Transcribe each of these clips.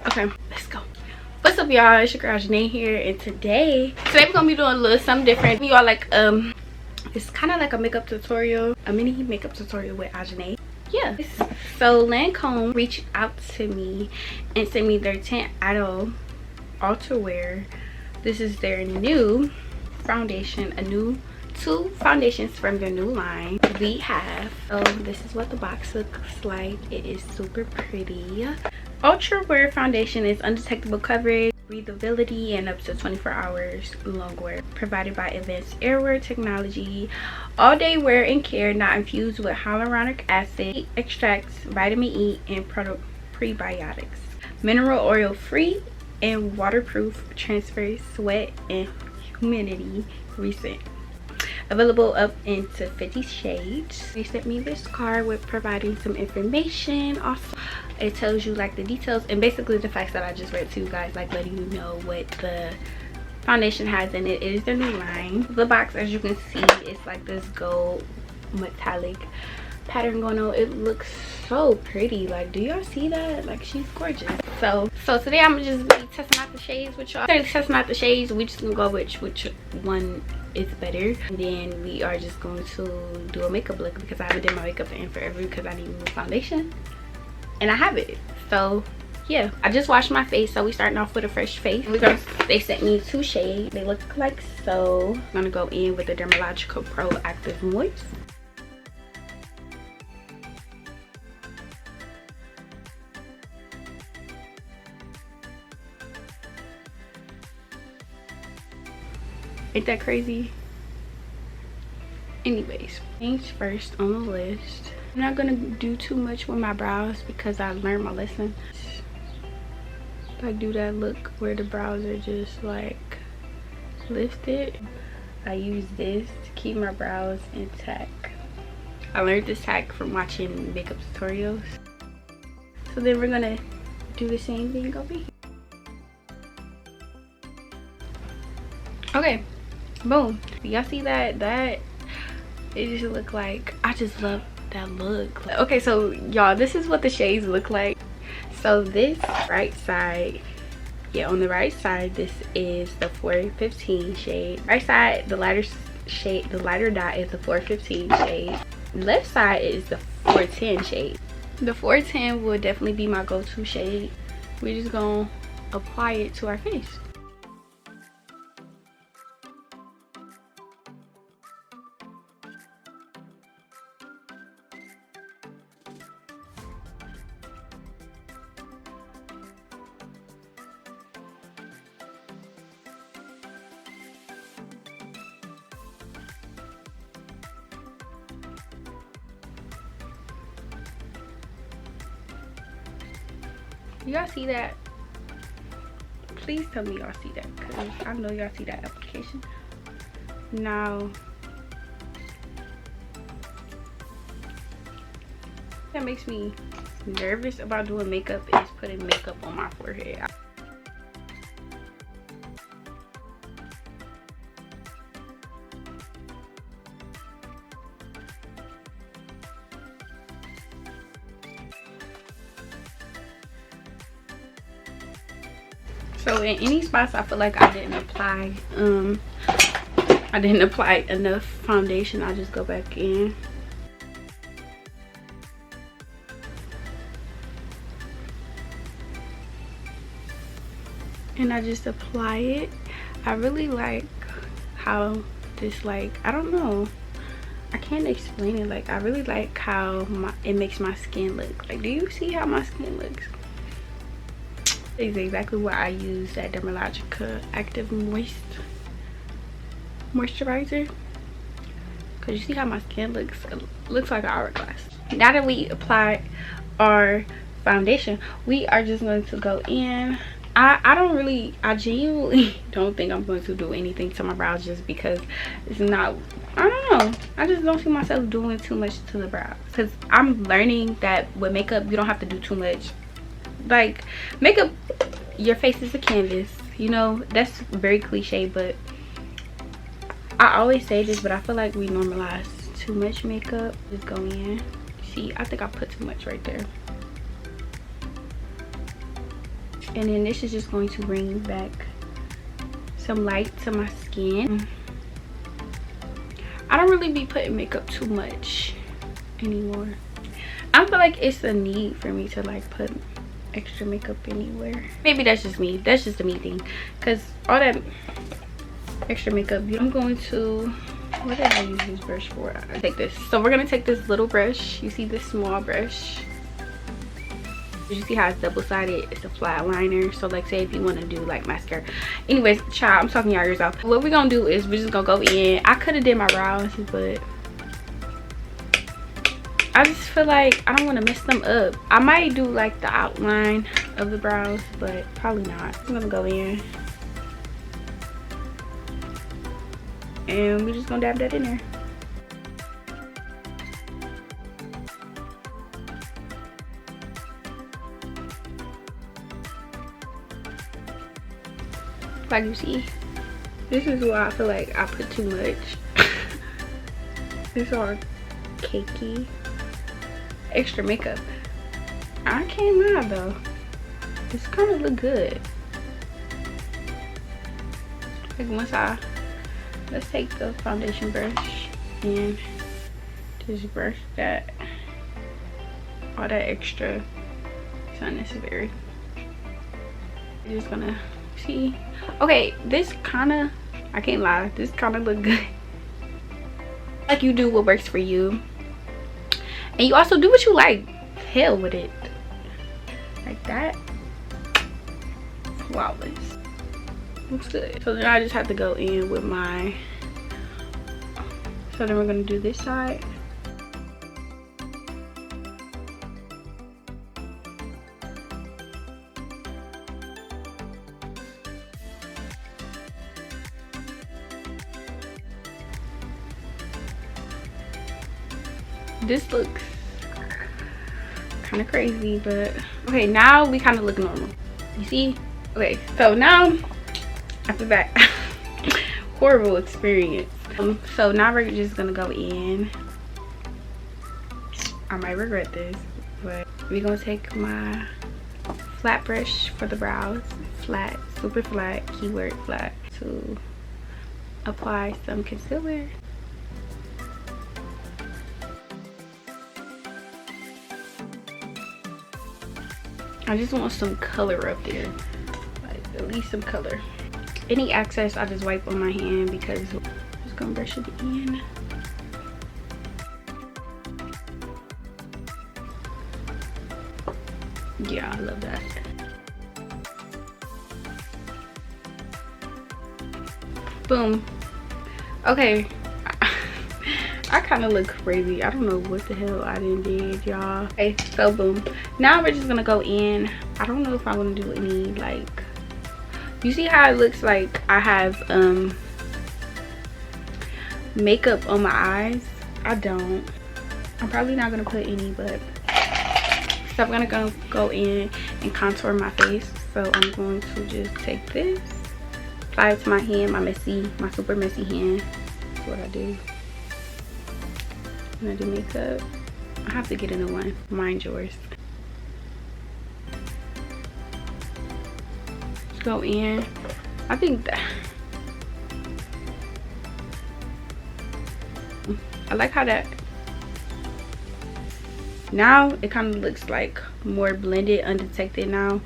Okay, let's go. What's up, y'all? It's your girl Janae here, and today we're gonna be doing a little something different. Y'all, like, it's kind of like a makeup tutorial, a mini makeup tutorial with Janae. Yeah. So Lancome reached out to me and sent me their 10 Idol Ultrawear. This is their new foundation, two foundations from their new line. We have, so this is what the box looks like. It is super pretty. Ultrawear foundation is undetectable coverage, breathability, and up to 24 hours longwear, provided by advanced airwear technology. All day wear and care, not infused with hyaluronic acid, extracts, vitamin E, and prebiotics. Mineral oil free and waterproof, transfers sweat and humidity resistant. Available up into 50 shades. They sent me this card with providing some information. Also, it tells you like the details and basically the facts that I just read to you guys, like letting you know what the foundation has in it. It is their new line. The box, as you can see, it's like this gold metallic pattern going on. It looks so pretty. Like, do y'all see that? Like, she's gorgeous. So today I'm gonna just be testing out the shades with y'all. Testing out the shades, we just gonna go which one is better, and then we are just going to do a makeup look because I haven't done my makeup in forever because I need a new foundation and I have it. So yeah, I just washed my face, so we starting off with a fresh face. They sent me 2 shades. They look like so. I'm gonna go in with the Dermalogica Pro Active Moist. Ain't that crazy? Anyways, things first on the list. I'm not gonna do too much with my brows because I learned my lesson. I do that look where the brows are just like lifted. I use this to keep my brows intact. I learned this hack from watching makeup tutorials. So then we're gonna do the same thing over here. Okay. Boom. Y'all see that? It just look like, I just love that look. Okay, so y'all, this is what the shades look like. So this right side, yeah, on the right side, this is the 415 shade. Right side, the lighter shade, the lighter dot is the 415 shade. Left side is the 410 shade. The 410 will definitely be my go-to shade. We're just gonna apply it to our face. Y'all see that? Please tell me y'all see that, because I know y'all see that application. Now, that makes me nervous about doing makeup is putting makeup on my forehead. So in any spots I feel like I didn't apply enough foundation, I'll just go back in. And I just apply it. I really like how this, like, I don't know, I can't explain it. Like, I really like how it makes my skin look. Like, do you see how my skin looks? Is exactly what I use that Dermalogica Active Moisturizer. Because you see how my skin looks? It looks like an hourglass. Now that we applied our foundation, we are just going to go in. I genuinely don't think I'm going to do anything to my brows just because it's not, I don't know, I just don't see myself doing too much to the brows. Because I'm learning that with makeup, you don't have to do too much. Like, makeup, your face is a canvas, you know. That's very cliche, but I always say this, but I feel like we normalize too much makeup. Just go in. See, I think I put too much right there. And then this is just going to bring back some light to my skin. I don't really be putting makeup too much anymore. I don't feel like it's a need for me to like put extra makeup anywhere. Maybe that's just me. That's just a me thing. Because all that extra makeup, I'm going to, what did I use this brush for? I take this. So we're going to take this little brush. You see this small brush? You see how it's double-sided? It's a flat liner. So like say if you want to do like mascara. Anyways, child, I'm talking y'all ears off. What we're going to do is we're just going to go in. I could have did my brows, but I just feel like I don't want to mess them up. I might do like the outline of the brows, but probably not. I'm going to go in. And we're just going to dab that in there. Like you see, this is why I feel like I put too much. It's all cakey. Extra makeup. I can't lie though. This kind of look good. Like let's take the foundation brush and just brush that, all that extra. It's unnecessary. I'm just gonna see. Okay, this kind of, I can't lie, this kind of look good. Like you do what works for you, and you also do what you like. Hell with it. Like that. Flawless. Looks good. So then I just have to go in with my, so then we're gonna do this side. This looks kind of crazy, but okay, now we kind of look normal. You see? Okay, so now after that horrible experience, so now we're just gonna go in. I might regret this, but we're gonna take my flat brush for the brows, flat, super flat, keyword flat, to apply some concealer. I just want some color up there, like at least some color. Any excess I just wipe on my hand because I'm just gonna brush it in. Yeah, I love that. Boom. Okay, I kind of look crazy. I don't know what the hell I did, y'all. Okay, so boom. Now we're just gonna go in. I don't know if I want to do any, like, you see how it looks like I have makeup on my eyes? I don't. I'm probably not gonna put any, but so I'm gonna go in and contour my face. So I'm going to just take this, apply it to my hand, my super messy hand. That's what I do when I do makeup. I have to get a new one. Mind yours. Just go in. I think that I like how that, now it kind of looks like more blended, undetected now.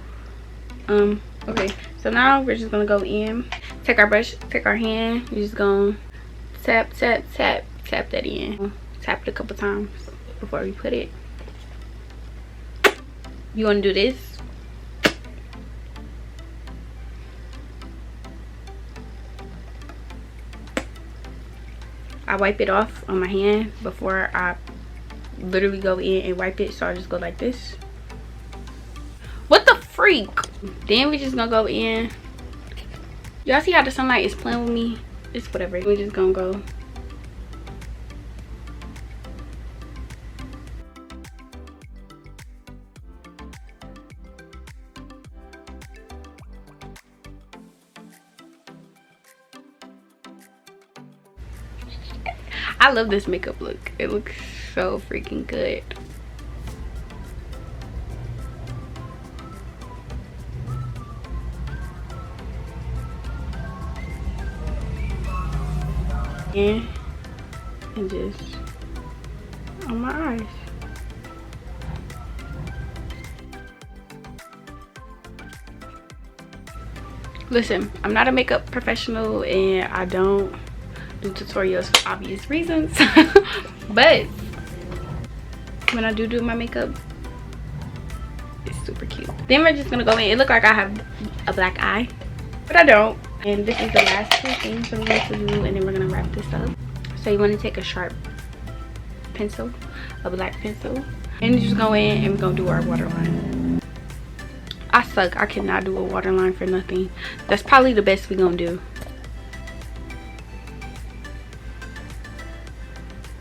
Okay, so now we're just gonna go in, take our brush, take our hand, you're just gonna tap that in. Tap it a couple times before we put it. You want to do this. I wipe it off on my hand before I literally go in and wipe it, so I just go like this. What the freak? Then we just gonna go in. Y'all see how the sunlight is playing with me? It's whatever. We just gonna go. I love this makeup look. It looks so freaking good. in and just on my eyes. Listen, I'm not a makeup professional and I don't do tutorials for obvious reasons. But when I do my makeup, it's super cute. Then we're just gonna go in. It look like I have a black eye, but I don't. And this is the last two things I'm going to do, and then we're gonna wrap this up. So you want to take a sharp pencil, a black pencil, and just go in and we're gonna do our waterline. I suck. I cannot do a waterline for nothing. That's probably the best we're gonna do.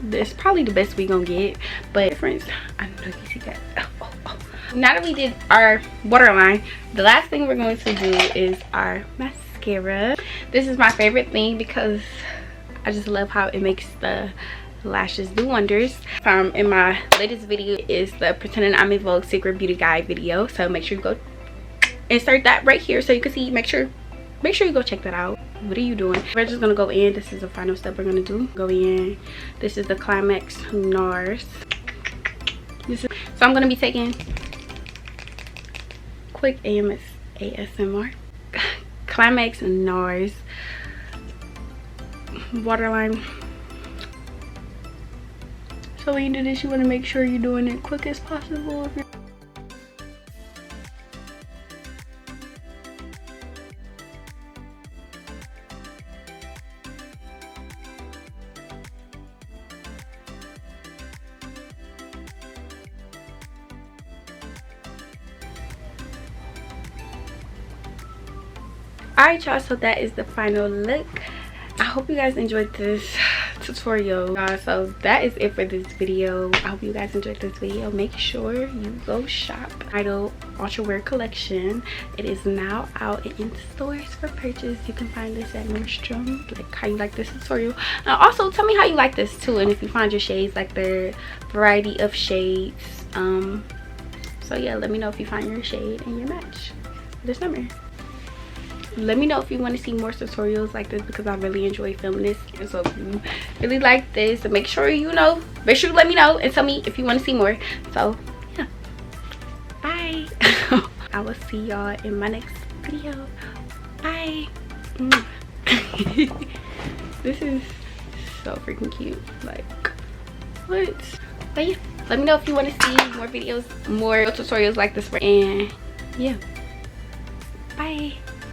That's probably the best we gonna get, but friends, I know you see that. Oh. Now that we did our waterline, the last thing we're going to do is our mascara. This is my favorite thing because I just love how it makes the lashes do wonders. In my latest video is the pretending I'm in Vogue secret beauty guide video, so make sure you go insert that right here so you can see. Make sure you go check that out. What are you doing? We're just gonna go in. This is the final step we're gonna do. Go in. This is the Climax NARS. So I'm gonna be taking quick ASMR. Climax NARS waterline. So when you do this, you want to make sure you're doing it quick as possible. Alright y'all, so that is the final look. I hope you guys enjoyed this tutorial. So that is it for this video. I hope you guys enjoyed this video. Make sure you go shop Idol Ultra Wear collection. It is now out and in stores for purchase. You can find this at Nordstrom. Like how you like this tutorial. Also tell me how you like this too, and if you find your shades, like the variety of shades. So yeah, let me know if you find your shade and your match. This number. Let me know if you want to see more tutorials like this because I really enjoy filming this. And so if you really like this, make sure you let me know and tell me if you want to see more. So yeah, bye. I will see y'all in my next video. Bye. This is so freaking cute. Like what? But yeah, let me know if you want to see more videos, more tutorials like this. And yeah, bye.